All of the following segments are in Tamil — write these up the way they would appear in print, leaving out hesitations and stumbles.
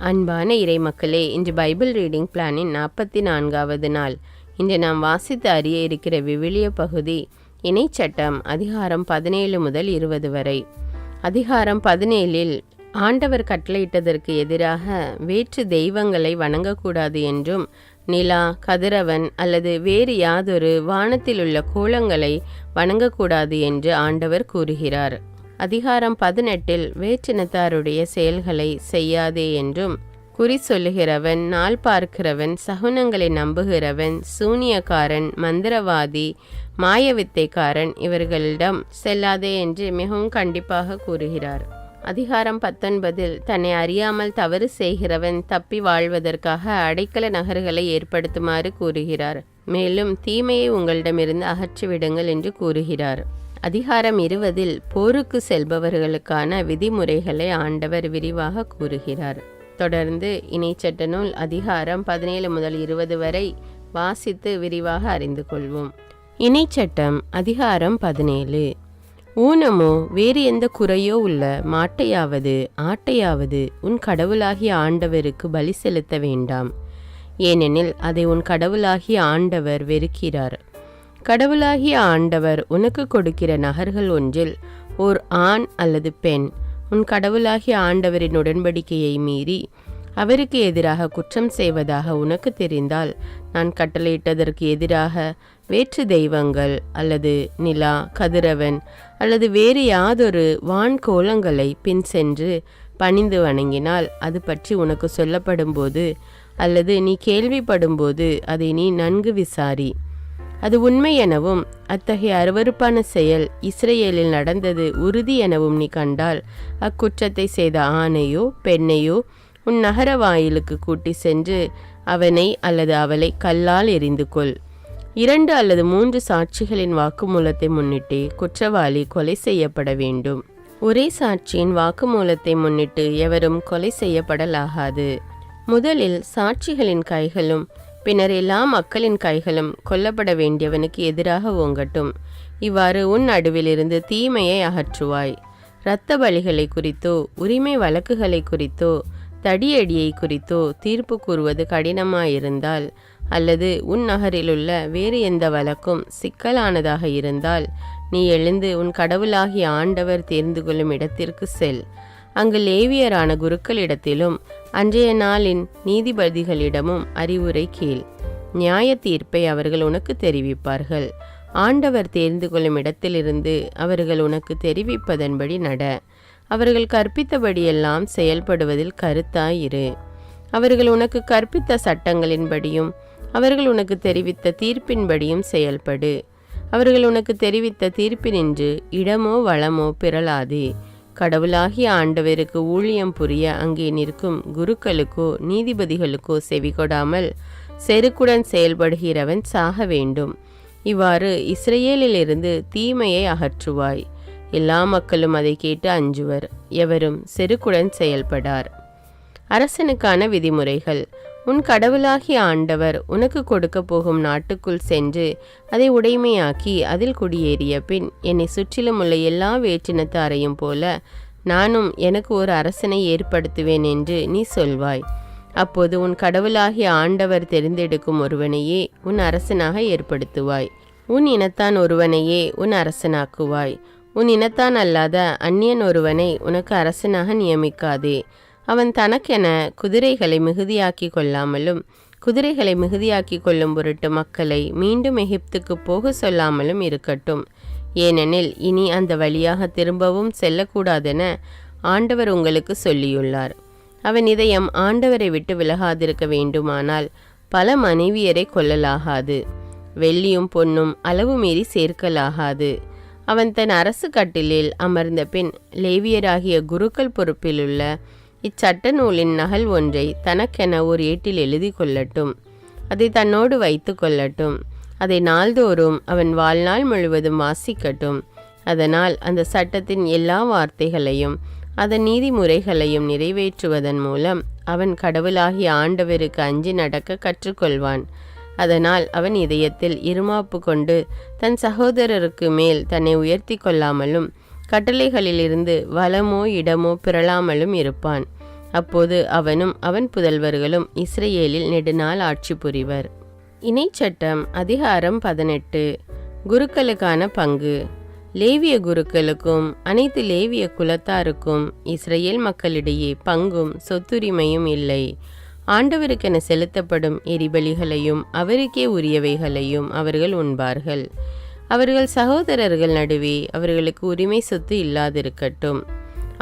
அன்பான இறைமக்களே, இன்று பைபிள் ரீடிங் பிளானின் 44வது நாள். இன்று நாம் வாசித்து அறிய இருக்கிற விவிலிய பகுதி இணைச்சட்டம் அதிகாரம் 17 முதல் 20 வரை. அதிகாரம் 17இல் ஆண்டவர் கட்டளையிட்டதற்கு எதிராக வேற்று தெய்வங்களை வணங்கக்கூடாது என்றும், நிலா, கதிரவன் அல்லது வேறு யாதொரு வானத்தில் உள்ள கோலங்களை வணங்கக்கூடாது என்று ஆண்டவர் கூறுகிறார். அதிகாரம் 18இல் வேற்றினத்தாருடைய செயல்களை செய்யாதே என்றும், குறி சொல்லுகிறவன், நாள் பார்க்கிறவன், சகுனங்களை நம்புகிறவன், சூனியக்காரன், மந்திரவாதி, மாயவித்தைக்காரன் இவர்களிடம் செல்லாதே என்று மிகவும் கண்டிப்பாக கூறுகிறார். அதிகாரம் 19இல் தன்னை அறியாமல் தவறு செய்கிறவன் தப்பி வாழ்வதற்காக அடைக்கல நகர்களை ஏற்படுத்துமாறு கூறுகிறார். மேலும் தீமையை உங்களிடமிருந்து அகற்றிவிடுங்கள் என்று கூறுகிறார். அதிகாரம் 20இல் போருக்கு செல்பவர்களுக்கான விதிமுறைகளை ஆண்டவர் விரிவாக கூறுகிறார். தொடர்ந்து இணைச்சட்ட நூல் அதிகாரம் 17 முதல் 20 வரை வாசித்து விரிவாக அறிந்து கொள்வோம். இணைச்சட்டம் அதிகாரம் 17. ஊனமோ வேறு எந்த குறையோ உள்ள மாட்டையாவது ஆட்டையாவது உன் கடவுளாகிய ஆண்டவருக்கு பலி செலுத்த வேண்டாம். ஏனெனில் அதை உன் கடவுளாகிய ஆண்டவர் வெறுக்கிறார். கடவுளாகிய ஆண்டவர் உனக்கு கொடுக்கிற நகர்கள் ஒன்றில் ஓர் ஆண் அல்லது பெண் உன் கடவுளாகிய ஆண்டவரின் உடன்படிக்கையை மீறி அவருக்கு எதிராக குற்றம் செய்வதாக உனக்கு தெரிந்தால், நான் கட்டளையிட்டதற்கு எதிராக வேற்று தெய்வங்கள் அல்லது நிலா, கதிரவன் அல்லது வேறு யாதொரு வான்கோலங்களை பின் சென்று பணிந்து வணங்கினால், அது பற்றி உனக்கு சொல்லப்படும்போது அல்லது நீ கேள்விப்படும்போது அதை நீ நன்கு விசாரி. அது உண்மை எனவும் அத்தகைய அருவருப்பான செயல் இஸ்ரேலில் நடந்தது உறுதி எனவும் நீ கண்டால், அக்குற்றத்தை செய்த ஆணையோ பெண்ணையோ உன் நகர வாயிலுக்கு கூட்டி சென்று அவனை அல்லது அவளை கல்லால் எறிந்து கொள். 2 அல்லது 3 சாட்சிகளின் வாக்குமூலத்தை முன்னிட்டு குற்றவாளி கொலை செய்யப்பட வேண்டும். ஒரே சாட்சியின் வாக்குமூலத்தை முன்னிட்டு எவரும் கொலை செய்யப்படலாகாது. முதலில் சாட்சிகளின் கைகளும் பின்னர் எல்லா மக்களின் கைகளும் கொல்லப்பட வேண்டியவனுக்கு எதிராக ஓங்கட்டும். இவ்வாறு உன் நடுவிலிருந்து தீமையை அகற்றுவாய். இரத்த பலிகளை குறித்தோ உரிமை வழக்குகளை குறித்தோ தடியடியை குறித்தோ தீர்ப்பு கூறுவது கடினமாயிருந்தால், அல்லது உன் நகரிலுள்ள வேறு எந்த வழக்கும் சிக்கலானதாக இருந்தால், நீ எழுந்து உன் கடவுளாகிய ஆண்டவர் தேர்ந்து கொள்ளும் இடத்திற்கு செல். அங்கு லேவியரான குருக்களிடத்திலும் அன்றைய நாளின் நீதிபதிகளிடமும் அறிவுரை கேள். நியாய தீர்ப்பை அவர்கள் உனக்கு தெரிவிப்பார்கள். ஆண்டவர் தேர்ந்து கொள்ளும் இடத்திலிருந்து அவர்கள் உனக்கு தெரிவிப்பதன்படி நட. அவர்கள் கற்பித்தபடியெல்லாம் செயல்படுவதில் கருத்தாயிரு. அவர்கள் உனக்கு கற்பித்த சட்டங்களின்படியும் அவர்கள் உனக்கு தெரிவித்த தீர்ப்பின்படியும் செயல்படு. அவர்கள் உனக்கு தெரிவித்த தீர்ப்பினின்று இடமோ வளமோ பிறளாதே. கடவுளாகிய ஆண்டவருக்கு ஊழியம் புரிய அங்கே நிற்கும் குருக்களுக்கோ நீதிபதிகளுக்கோ செவிகொடாமல் செருக்குடன் செயல்படுகிறவன் சாக வேண்டும். இவ்வாறு இஸ்ரேலிலிருந்து தீமையை அகற்றுவாய். எல்லா மக்களும் அதை கேட்டு அஞ்சுவர். எவரும் செருக்குடன் செயல்படார். அரசனுக்கான விதிமுறைகள். உன் கடவுளாகிய ஆண்டவர் உனக்கு கொடுக்க போகும் நாட்டுக்குள் சென்று அதை உடைமையாக்கி அதில் குடியேறிய பின், என்னை சுற்றிலும் உள்ள எல்லா வேற்றினத்தாரையும் போல நானும் எனக்கு ஒரு அரசனை ஏற்படுத்துவேன் என்று நீ சொல்வாய். அப்போது உன் கடவுளாகிய ஆண்டவர் தெரிந்தெடுக்கும் ஒருவனையே உன் அரசனாக ஏற்படுத்துவாய். உன் இனத்தான் ஒருவனையே உன் அரசனாக்குவாய். உன் இனத்தான் அல்லாத அந்நியன் ஒருவனை உனக்கு அரசனாக நியமிக்காதே. அவன் தனக்கென குதிரைகளை மிகுதியாக்கி கொள்ளாமலும் குதிரைகளை மிகுதியாக்கி கொள்ளும் பொருட்டு மக்களை மீண்டும் எகிப்துக்கு போக சொல்லாமலும் இருக்கட்டும். ஏனெனில் இனி அந்த வழியாக திரும்பவும் செல்லக்கூடாதென ஆண்டவர் உங்களுக்கு சொல்லியுள்ளார். அவன் இதயம் ஆண்டவரை விட்டு விலகாதிருக்க வேண்டுமானால் பல மனைவியரை கொள்ளலாகாது. வெள்ளியும் பொன்னும் அளவு மீறி சேர்க்கலாகாது. அவன் தன் அரசு கட்டிலில் அமர்ந்த பின் லேவியராகிய குருக்கள் பொறுப்பிலுள்ள இச்சட்ட நூலின் நகல் ஒன்றை தனக்கென ஒரு ஏட்டில் எழுதி கொள்ளட்டும். அதை தன்னோடு வைத்து கொள்ளட்டும். அதை நாள்தோறும் அவன் வாழ்நாள் முழுவதும் வாசிக்கட்டும். அதனால் அந்த சட்டத்தின் எல்லா வார்த்தைகளையும் அதன் நீதிமுறைகளையும் நிறைவேற்றுவதன் மூலம் அவன் கடவுளாகிய ஆண்டவருக்கு அஞ்சி நடக்க கற்றுக்கொள்வான். அதனால் அவன் இதயத்தில் இருமாப்பு கொண்டு தன் சகோதரருக்கு மேல் தன்னை உயர்த்தி கொள்ளாமலும் கட்டளைகளிலிருந்து வலமோ இடமோ பிறளாமலும் இருப்பான். அப்போது அவனும் அவன் புதல்வர்களும் இஸ்ரேலில் நெடுநாள் ஆட்சி புரிவர். இணைச்சட்டம் அதிகாரம் 18. குருக்களுக்கான பங்கு. லேவிய குருக்களுக்கும் அனைத்து லேவிய குலத்தாருக்கும் இஸ்ரேல் மக்களிடையே பங்கும் சொத்துரிமையும் இல்லை. ஆண்டவருக்கென செலுத்தப்படும் எரிபலிகளையும் அவருக்கே உரியவைகளையும் அவர்கள் உண்பார்கள். அவர்கள் சகோதரர்கள் நடுவே அவர்களுக்கு உரிமை சொத்து இல்லாதிருக்கட்டும்.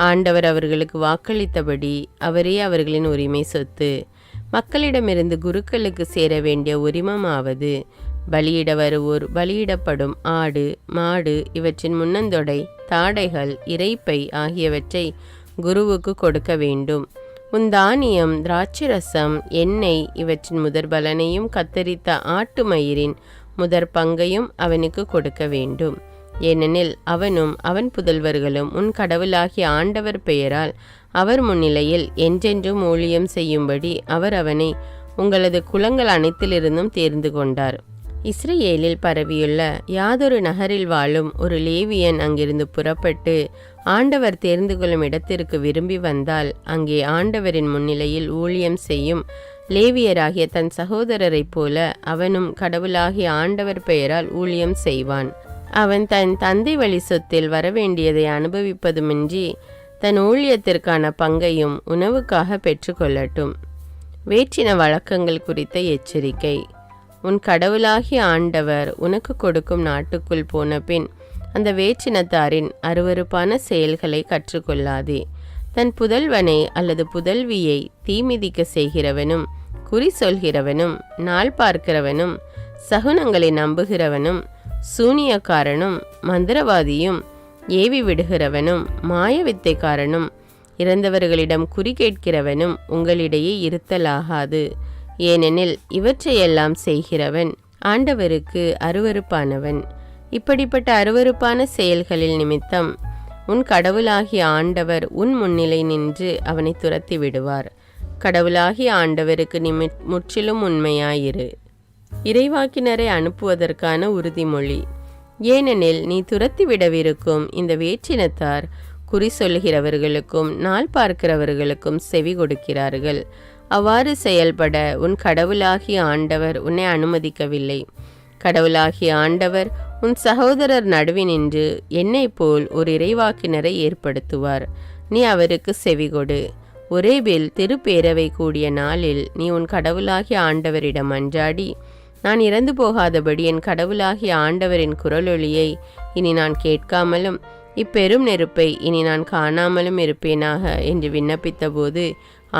ஆண்டவர் அவர்களுக்கு வாக்களித்தபடி அவரே அவர்களின் உரிமை சொத்து. மக்களிடமிருந்து குருக்களுக்கு சேர வேண்டிய உரிமமாவது பலியிட வருவோர் பலியிடப்படும் ஆடு மாடு இவற்றின் முன்னந்தொடை தாடைகள் இறைப்பை ஆகியவற்றை குருவுக்கு கொடுக்க வேண்டும். தானியம் திராட்சரசம் எண்ணெய் இவற்றின் முதற் பலனையும் கத்தரித்த ஆட்டு மயிரின் முதற் பங்கையும் அவனுக்கு கொடுக்க வேண்டும். ஏனெனில் அவனும் அவன் புதல்வர்களும் உன் கடவுளாகிய ஆண்டவர் பெயரால் அவர் முன்னிலையில் என்றென்றும் ஊழியம் செய்யும்படி அவர் அவனை உங்களது குலங்கள் அனைத்திலிருந்தும் தேர்ந்து கொண்டார். இஸ்ரேலில் பரவியுள்ள யாதொரு நகரில் வாழும் ஒரு லேவியன் அங்கிருந்து புறப்பட்டு ஆண்டவர் தேர்ந்து கொள்ளும் இடத்திற்கு விரும்பி வந்தால் அங்கே ஆண்டவரின் முன்னிலையில் ஊழியம் செய்யும் லேவியராகிய தன் சகோதரரைப் போல அவனும் கடவுளாகிய ஆண்டவர் பெயரால் ஊழியம் செய்வான். அவன் தன் தந்தை வழி சொத்தில் வரவேண்டியதை அனுபவிப்பதுமின்றி தன் ஊழியத்திற்கான பங்கையும் உணவுக்காக பெற்றுக்கொள்ளட்டும். வேற்றின வழக்கங்கள் குறித்த எச்சரிக்கை. உன் கடவுளாகிய ஆண்டவர் உனக்கு கொடுக்கும் நாட்டுக்குள் போன பின் அந்த வேற்றினத்தாரின் அருவருப்பான செயல்களை கற்றுக்கொள்ளாதே. தன் புதல்வனை அல்லது புதல்வியை தீமிதிக்க செய்கிறவனும் குறி சொல்கிறவனும் நாள் பார்க்கிறவனும் சகுனங்களை நம்புகிறவனும் சூனியக்காரனும் மந்திரவாதியும் ஏவி விடுகிறவனும் மாயவித்தைக்காரனும் இறந்தவர்களிடம் குறி கேட்கிறவனும் உங்களிடையே இருத்தலாகாது. ஏனெனில் இவற்றையெல்லாம் செய்கிறவன் ஆண்டவருக்கு அருவருப்பானவன். இப்படிப்பட்ட அருவருப்பான செயல்களில் நிமித்தம் உன் கடவுளாகிய ஆண்டவர் உன் முன்னிலை நின்று அவனை துரத்தி விடுவார். கடவுளாகிய ஆண்டவருக்கு நீ முற்றிலும் உண்மையாயிரு. இறைவாக்கினரை அனுப்புவதற்கான உறுதிமொழி. ஏனெனில் நீ துரத்திவிடவிருக்கும் இந்த வேற்றினத்தார் குறி சொல்கிறவர்களுக்கும் நாள் பார்க்கிறவர்களுக்கும் செவி கொடுக்கிறார்கள். அவ்வாறு செயல்பட உன் கடவுளாகிய ஆண்டவர் உன்னை அனுமதிக்கவில்லை. கடவுளாகிய ஆண்டவர் உன் சகோதரர் நடுவினின்று என்னை போல் ஒரு இறைவாக்கினரை ஏற்படுத்துவார். நீ அவருக்கு செவிகொடு. ஒரேபில் திருப்பேரவை கூடிய நாளில் நீ உன் கடவுளாகிய ஆண்டவரிடம் அன்றாடி, நான் இறந்து போகாதபடி என் கடவுளாகிய ஆண்டவரின் குரலொலியை இனி நான் கேட்காமலும் இப்பெரும் நெருப்பை இனி நான் காணாமலும் இருப்பேனாக என்று விண்ணப்பித்த போது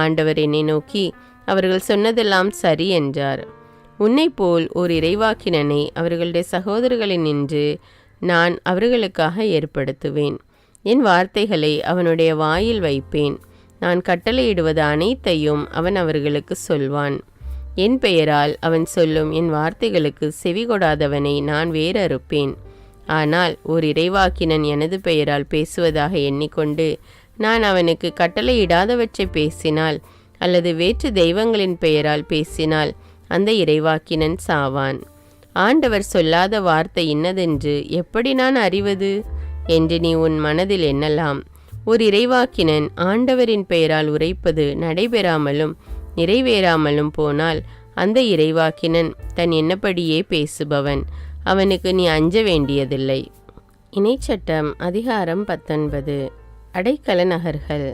ஆண்டவர் என்னை நோக்கி, அவர்கள் சொன்னதெல்லாம் சரி என்றார். உன்னை போல் ஒரு இறைவாக்கினனை அவர்களுடைய சகோதரர்களினின்று நான் அவர்களுக்காக ஏற்படுத்துவேன். என் வார்த்தைகளை அவனுடைய வாயில் வைப்பேன். நான் கட்டளையிடுவது அனைத்தையும் அவன் அவர்களுக்கு சொல்வான். என் பெயரால் அவன் சொல்லும் என் வார்த்தைகளுக்கு செவி கொடாதவனை நான் வேறறுப்பேன். ஆனால் ஒரு இறைவாக்கினன் எனது பெயரால் பேசுவதாக எண்ணிக்கொண்டு நான் அவனுக்கு கட்டளையிடாதவற்றை பேசினால் அல்லது வேற்று தெய்வங்களின் பெயரால் பேசினால் அந்த இறைவாக்கினன் சாவான். ஆண்டவர் சொல்லாத வார்த்தை இன்னதென்று எப்படி நான் அறிவது என்று நீ உன் மனதில் எண்ணலாம். ஒரு இறைவாக்கினன் ஆண்டவரின் பெயரால் உரைப்பது நடைபெறாமலும் நிறைவேறாமலும் போனால் அந்த இறைவாக்கினன் தன் எண்ணப்படியே பேசுபவன். அவனுக்கு நீ அஞ்ச வேண்டியதில்லை. இணைச்சட்டம் அதிகாரம் 19. அடைக்கல நகர்கள்.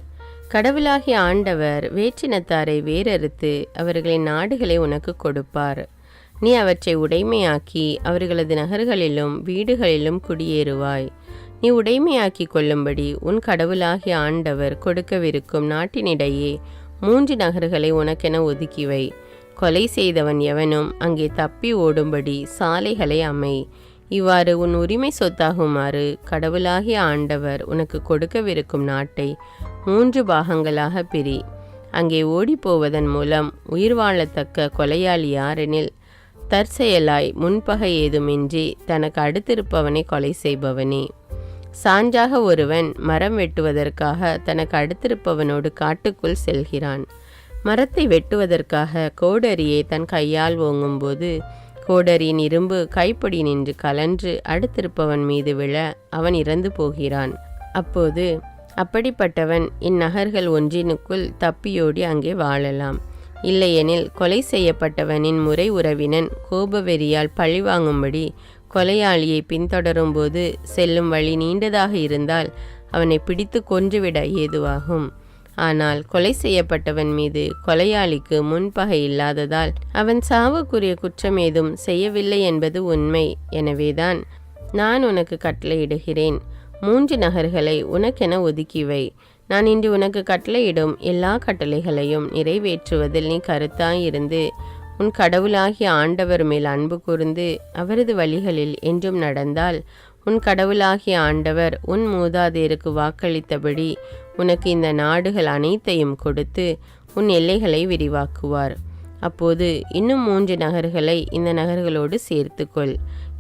கடவுளாகிய ஆண்டவர் வேற்றினத்தாரை வேறறுத்து அவர்களின் நாடுகளை உனக்கு கொடுப்பார். நீ அவற்றை உடைமையாக்கி அவர்களது நகர்களிலும் வீடுகளிலும் குடியேறுவாய். நீ உடைமையாக்கி கொள்ளும்படி உன் கடவுளாகிய ஆண்டவர் கொடுக்கவிருக்கும் நாட்டினிடையே 3 நகர்களை உனக்கென ஒதுக்கிவை. கொலை செய்தவன் எவனும் அங்கே தப்பி ஓடும்படி சாலைகளை அமை. இவ்வாறு உன் உரிமை சொத்தாகுமாறு கடவுளாகிய ஆண்டவர் உனக்கு கொடுக்கவிருக்கும் நாட்டை 3 பாகங்களாக பிரி. அங்கே ஓடிப்போவதன் மூலம் உயிர் வாழத்தக்க கொலையாளி யாரெனில் தற்செயலாய் முன்பகை ஏதுமின்றி தனக்கு அடுத்திருப்பவனை கொலை செய்பவனே. சான்றாக ஒருவன் மரம் வெட்டுவதற்காக தனக்கு அடுத்திருப்பவனோடு காட்டுக்குள் செல்கிறான். மரத்தை வெட்டுவதற்காக கோடரியை தன் கையால் ஓங்கும்போது கோடரியின் இரும்பு கைப்பிடி நின்று கலன்று அடுத்திருப்பவன் மீது விழ அவன் இறந்து போகிறான். அப்போது அப்படிப்பட்டவன் இந்நகர்கள் ஒன்றினுக்குள் தப்பியோடி அங்கே வாழலாம். இல்லையெனில் கொலை செய்யப்பட்டவனின் முறை உறவினன் கோபவெறியால் பழிவாங்கும்படி கொலையாளியை பின்தொடரும் போது செல்லும் வழி நீண்டதாக இருந்தால் அவனை பிடித்து கொன்றுவிட ஏதுவாகும். ஆனால் கொலை செய்யப்பட்டவன் மீது கொலையாளிக்கு முன்பகை இல்லாததால் அவன் சாவுக்குரிய குற்றம் ஏதும் செய்யவில்லை என்பது உண்மை. எனவேதான் நான் உனக்கு கட்டளையிடுகிறேன், 3 நகர்களை உனக்கென ஒதுக்கிவை. நான் இன்று உனக்கு கட்டளையிடும் எல்லா கட்டளைகளையும் நிறைவேற்றுவதில் நீ கருத்தாயிருந்து உன் கடவுளாகிய ஆண்டவர் மேல் அன்பு கூர்ந்து அவரது வழிகளில் என்றும் நடந்தால் உன் கடவுளாகிய ஆண்டவர் உன் மூதாதையருக்கு வாக்களித்தபடி உனக்கு இந்த நாடுகள் அனைத்தையும் கொடுத்து உன் எல்லைகளை விரிவாக்குவார். அப்போது இன்னும் 3 நகர்களை இந்த நகர்களோடு சேர்த்துக்கொள்.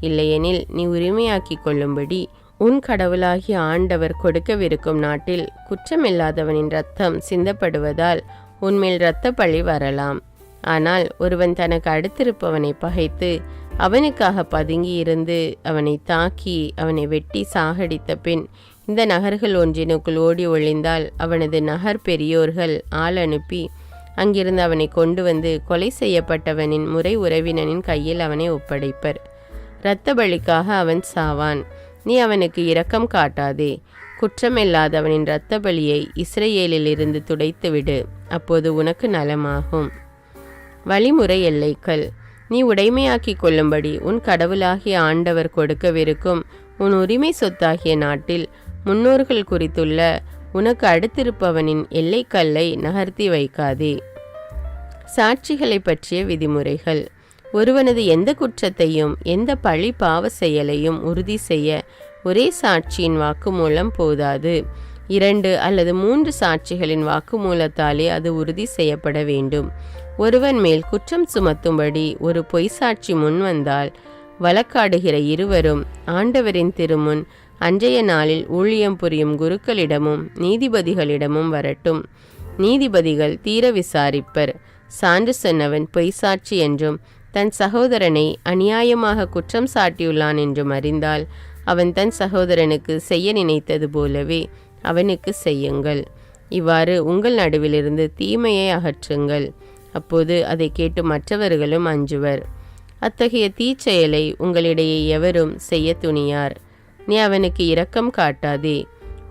இல்லையெனில் நீ உரிமையாக்கி கொள்ளும்படி உன் கடவுளாகிய ஆண்டவர் கொடுக்கவிருக்கும் நாட்டில் குற்றமில்லாதவனின் இரத்தம் சிந்தப்படுவதால் உன்மேல் இரத்த பழி வரலாம். ஆனால் ஒருவன் தனக்கு அடுத்திருப்பவனை பகைத்து அவனுக்காக பதுங்கி இருந்து அவனை தாக்கி அவனை வெட்டி சாகடித்த பின் இந்த நகர்கள் ஒன்றினுக்குள் ஓடி ஒளிந்தால் அவனது நகர் பெரியோர்கள் ஆள் அனுப்பி அங்கிருந்து அவனை கொண்டு வந்து கொலை செய்யப்பட்டவனின் முறை உறவினனின் கையில் அவனை ஒப்படைப்பர். இரத்த பலிக்காக அவன் சாவான். நீ அவனுக்கு இரக்கம் காட்டாதே. குற்றமில்லாதவனின் இரத்த பலியை இஸ்ரேலிலிருந்து துடைத்துவிடு. அப்போது உனக்கு நலமாகும். வழிமுறை எல்லைகள். நீ உடைமையாக்கி கொள்ளும்படி உன் கடவுளாகிய ஆண்டவர் கொடுக்கவிருக்கும் உன் உரிமை சொத்தாகிய நாட்டில் முன்னோர்கள் குறித்துள்ள உனக்கு அடுத்திருப்பவனின் எல்லைக்கல்லை நகர்த்தி வைக்காதே. சாட்சிகளை பற்றிய விதிமுறைகள். ஒருவனது எந்த குற்றத்தையும் எந்த பழி பாவ செயலையும் உறுதி செய்ய ஒரே சாட்சியின் வாக்குமூலம் போதாது. 2 அல்லது 3 சாட்சிகளின் வாக்குமூலத்தாலே அது உறுதி செய்யப்பட வேண்டும். ஒருவன் மேல் குற்றம் சுமத்தும்படி ஒரு பொய் சாட்சி முன் வந்தால் வழக்காடுகிற இருவரும் ஆண்டவரின் திருமுன் அன்றைய நாளில் ஊழியம் புரியும் குருக்களிடமும் நீதிபதிகளிடமும் வரட்டும். நீதிபதிகள் தீர விசாரிப்பர். சான்று சொன்னவன் பொய் சாட்சி என்றும் தன் சகோதரனை அநியாயமாக குற்றம் சாட்டியுள்ளான் என்றும் அறிந்தால் அவன் தன் சகோதரனுக்கு செய்ய நினைத்தது போலவே அவனுக்கு செய்யுங்கள். இவ்வாறு உங்கள் நடுவிலிருந்து தீமையை அகற்றுங்கள். அப்போது அதை கேட்டு மற்றவர்களும் அஞ்சுவர். அத்தகைய தீச்செயலை உங்களிடையே எவரும் செய்ய துணியார். நீ அவனுக்கு இரக்கம் காட்டாதே.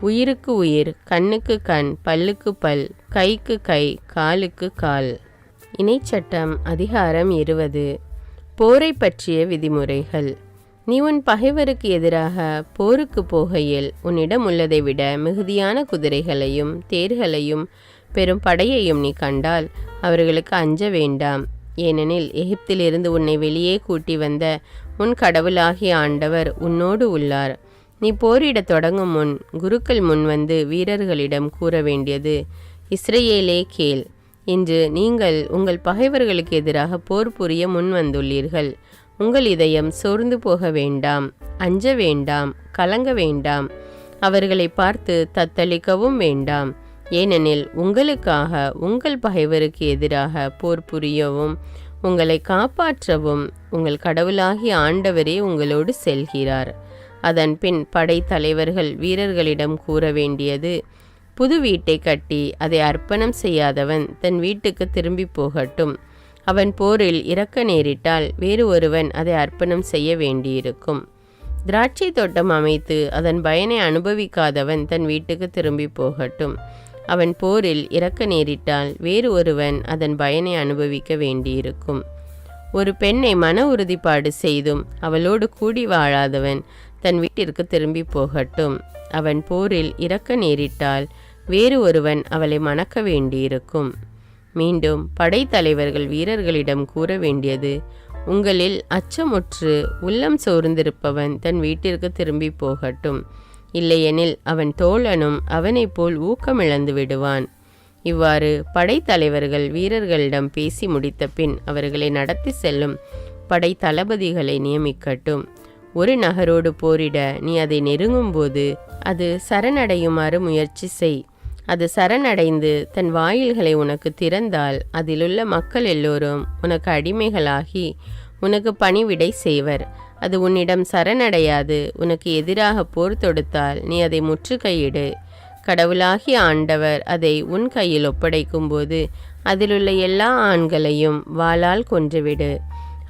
உயிருக்கு உயிர், கண்ணுக்கு கண், பல்லுக்கு பல், கைக்கு கை, காலுக்கு கால். இணைச்சட்டம் அதிகாரம் 20. போரை பற்றிய விதிமுறைகள். நீ உன் பகைவருக்கு எதிராக போருக்கு போகையில் உன்னிடம் உள்ளதை விட மிகுதியான குதிரைகளையும் தேர்களையும் பெரும் படையையும் நீ கண்டால் அவர்களுக்கு அஞ்ச வேண்டாம். ஏனெனில் எகிப்திலிருந்து உன்னை வெளியே கூட்டி வந்த உன் கடவுளாகிய ஆண்டவர் உன்னோடு உள்ளார். நீ போரிடத் தொடங்கும் முன் குருக்கள் முன் வந்து வீரர்களிடம் கூற வேண்டியது, இஸ்ரேலே கேள், இன்று நீங்கள் உங்கள் பகைவர்களுக்கு எதிராக போர் புரிய முன் வந்துள்ளீர்கள். உங்கள் இதயம் சோர்ந்து போக வேண்டாம், அஞ்ச வேண்டாம், கலங்க வேண்டாம். அவர்களை பார்த்து தத்தளிக்கவும் வேண்டாம். ஏனெனில் உங்களுக்காக உங்கள் பகைவருக்கு எதிராக போர் புரியவும் உங்களை காப்பாற்றவும் உங்கள் கடவுளாகிய ஆண்டவரே உங்களோடு செல்கிறார். அதன் பின் படைத்தலைவர்கள் வீரர்களிடம் கூற வேண்டியது, புது வீட்டை கட்டி அதை அர்ப்பணம் செய்யாதவன் தன் வீட்டுக்கு திரும்பி போகட்டும். அவன் போரில் இறக்க நேரிட்டால் வேறு ஒருவன் அதை அர்ப்பணம் செய்ய வேண்டியிருக்கும். திராட்சை தோட்டம் அமைத்து அதன் பயனை அனுபவிக்காதவன் தன் வீட்டுக்கு திரும்பி போகட்டும். அவன் போரில் இறக்க நேரிட்டால் வேறு ஒருவன் அதன் பயனை அனுபவிக்க வேண்டியிருக்கும். ஒரு பெண்ணை மன உறுதிப்பாடு செய்தும் அவளோடு கூடி வாழாதவன் தன் வீட்டிற்கு திரும்பி போகட்டும். அவன் போரில் இறக்க நேரிட்டால் வேறு ஒருவன் அவளை மணக்க வேண்டியிருக்கும். மீண்டும் படைத்தலைவர்கள் வீரர்களிடம் கூற வேண்டியது, உங்களில் அச்சமுற்று உள்ளம் சோர்ந்திருப்பவன் தன் வீட்டிற்கு திரும்பி போகட்டும். இல்லையெனில் அவன் தோழனும் அவனைப் போல் ஊக்கமிழந்து விடுவான். இவ்வாறு படைத்தலைவர்கள் வீரர்களிடம் பேசி முடித்த பின் அவர்களை நடத்தி செல்லும் படை தளபதிகளை நியமிக்கட்டும். ஒரு நகரோடு போரிட நீ அதை நெருங்கும்போது அது சரணடையுமாறு முயற்சி செய். அது சரணடைந்து தன் வாயில்களை உனக்கு திறந்தால் அதிலுள்ள மக்கள் எல்லோரும் உனக்கு அடிமைகளாகி உனக்கு பணிவிடை செய்வர். அது உன்னிடம் சரணடையாது உனக்கு எதிராக போர் தொடுத்தால் நீ அதை முற்றுகையிடு. கடவுளாகிய ஆண்டவர் அதை உன் கையில் ஒப்படைக்கும்போது அதிலுள்ள எல்லா ஆண்களையும் வாளால் கொன்றுவிடு.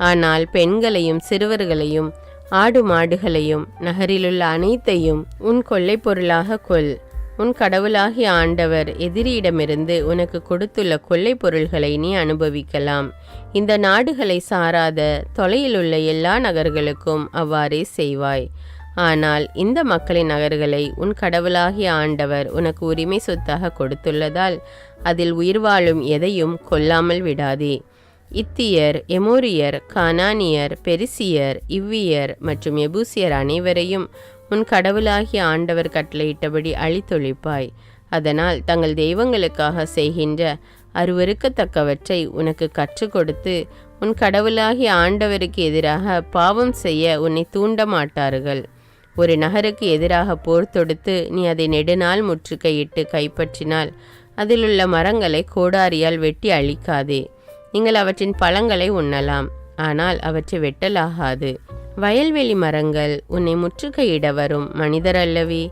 ஆனால் பெண்களையும் சிறுவர்களையும் ஆடு மாடுகளையும் நகரிலுள்ள அனைத்தையும் உன் கொள்ளை பொருளாக கொள். உன் கடவுளாகிய ஆண்டவர் எதிரியிடமிருந்து உனக்கு கொடுத்துள்ள கொள்ளை பொருள்களை நீ அனுபவிக்கலாம். இந்த நாடுகளை சாராத தொலையிலுள்ள எல்லா நகர்களுக்கும் அவ்வாறே செய்வாய். ஆனால் இந்த மக்களின் நகர்களை உன் கடவுளாகிய ஆண்டவர் உனக்கு உரிமை சொத்தாக கொடுத்துள்ளதால் அதில் உயிர் வாழும் எதையும் கொல்லாமல் விடாதே. இத்தியர், எமோரியர், கானானியர், பெரிசியர், இவ்வியர் மற்றும் எபூசியர் அனைவரையும் உன் கடவுளாகிய ஆண்டவர் கட்டளையிட்டபடி அழித்தொழிப்பாய். அதனால் தங்கள் தெய்வங்களுக்காக செய்கின்ற அருவருக்கத்தக்கவற்றை உனக்கு கற்றுக் கொடுத்து உன் கடவுளாகிய ஆண்டவருக்கு எதிராக பாவம் செய்ய உன்னை தூண்ட மாட்டார்கள். ஒரு நகருக்கு எதிராக போர் தொடுத்து நீ அதை நெடுநாள் முற்றுகையிட்டு கைப்பற்றினால் அதிலுள்ள மரங்களை கோடாரியால் வெட்டி அழிக்காதே. நீங்கள் அவற்றின் பழங்களை உண்ணலாம், ஆனால் அவற்றை வெட்டலாகாது. வயல்வெளி மரங்கள் உன்னை முற்றுகையிட வரும் மனிதர் அல்லவே.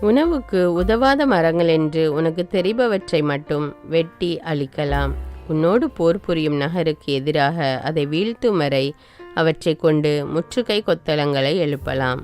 உணவுக்கு உதவாத மரங்கள் என்று உனக்கு தெரிபவற்றை மட்டும் வெட்டி அழிக்கலாம். உன்னோடு போர் புரியும் நகருக்கு எதிராக அதை வீழ்த்தும் வரை அவற்றை கொண்டு முற்றுகை கொத்தளங்களை எழுப்பலாம்.